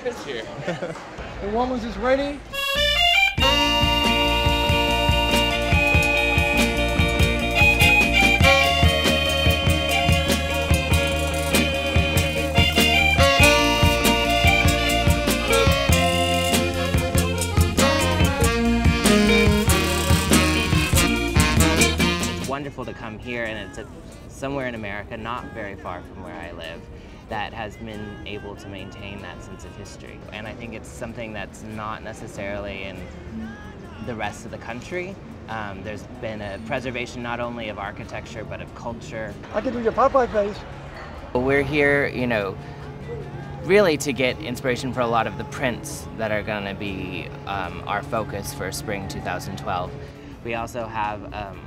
Chris here. The woman's is ready. Wonderful to come here, and it's somewhere in America, not very far from where I live, that has been able to maintain that sense of history. And I think it's something that's not necessarily in the rest of the country. There's been a preservation not only of architecture, but of culture. I can do your Popeye face. We're here, you know, really to get inspiration for a lot of the prints that are going to be our focus for spring 2012. We also have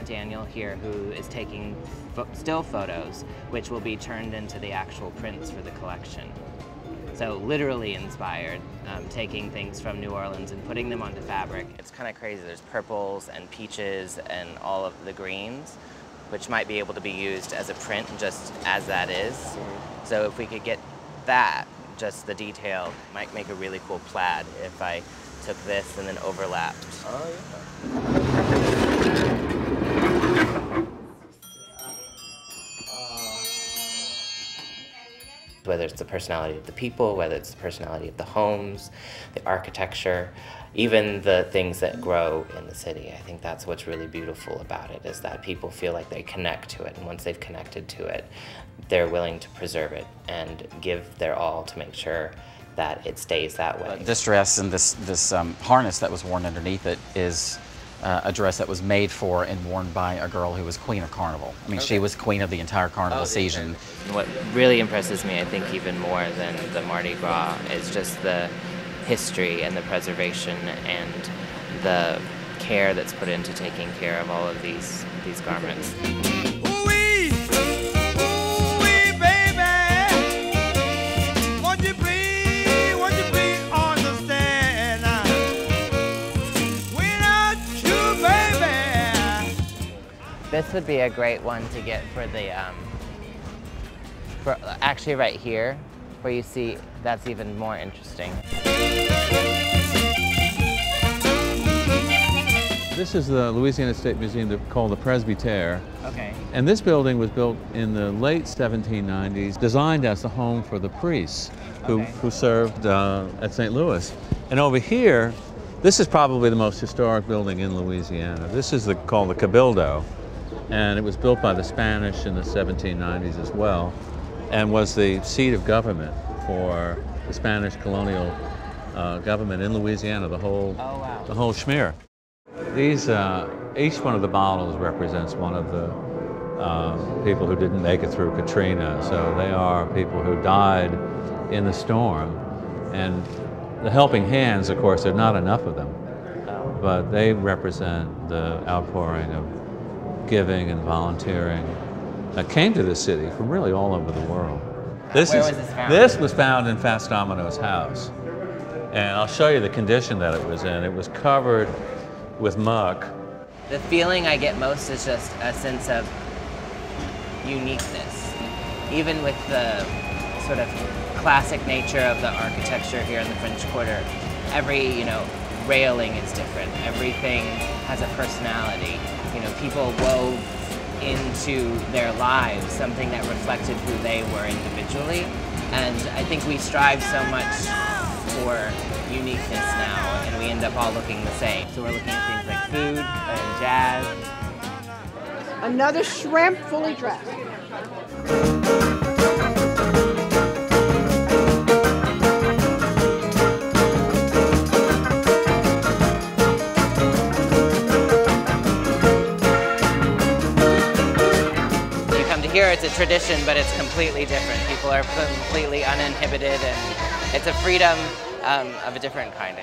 Daniel here, who is taking still photos, which will be turned into the actual prints for the collection. So literally inspired, taking things from New Orleans and putting them onto fabric. It's kind of crazy. There's purples and peaches and all of the greens, which might be able to be used as a print just as that is. So if we could get that, just the detail, might make a really cool plaid if I took this and then overlapped. Oh, yeah. Whether it's the personality of the people, whether it's the personality of the homes, the architecture, even the things that grow in the city. I think that's what's really beautiful about it, is that people feel like they connect to it, and once they've connected to it, they're willing to preserve it and give their all to make sure that it stays that way. This dress and this harness that was worn underneath it is a dress that was made for and worn by a girl who was queen of carnival. I mean, she was queen of the entire carnival season. What really impresses me, I think, even more than the Mardi Gras, is just the history and the preservation and the care that's put into taking care of all of these garments. This would be a great one to get for the, actually right here, where you see that's even more interesting. This is the Louisiana State Museum called the Presbytère. Okay. And this building was built in the late 1790s, designed as a home for the priests who served at St. Louis. And over here, this is probably the most historic building in Louisiana. This is called the Cabildo. And it was built by the Spanish in the 1790s as well, and was the seat of government for the Spanish colonial government in Louisiana, the whole schmear. These, each one of the bottles represents one of the people who didn't make it through Katrina. So they are people who died in the storm. And the helping hands, of course, there are not enough of them, but they represent the outpouring of giving and volunteering that came to this city from really all over the world. Where was this found? This was found in Fats Domino's house. And I'll show you the condition that it was in. It was covered with muck. The feeling I get most is just a sense of uniqueness. Even with the sort of classic nature of the architecture here in the French Quarter, every, railing is different. Everything has a personality. People wove into their lives something that reflected who they were individually. And I think we strive so much for uniqueness now, and we end up all looking the same. So we're looking at things like food and jazz. Another shrimp fully dressed. Here it's a tradition, but it's completely different. People are completely uninhibited, and it's a freedom of a different kind.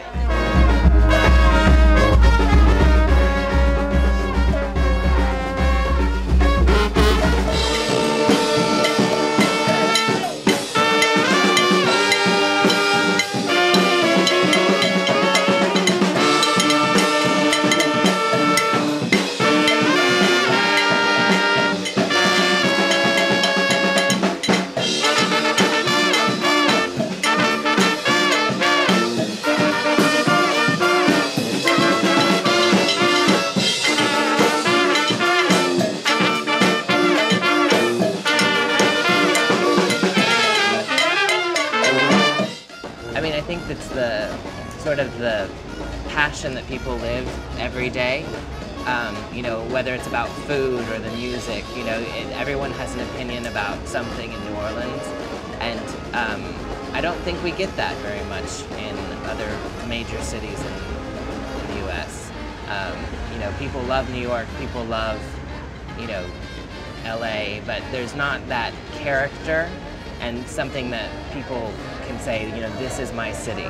the sort of the passion that people live every day. You know, whether it's about food or the music, you know, everyone has an opinion about something in New Orleans, and I don't think we get that very much in other major cities in the U.S. You know, people love New York, people love, you know, LA, but there's not that character and something that people can say, you know, this is my city.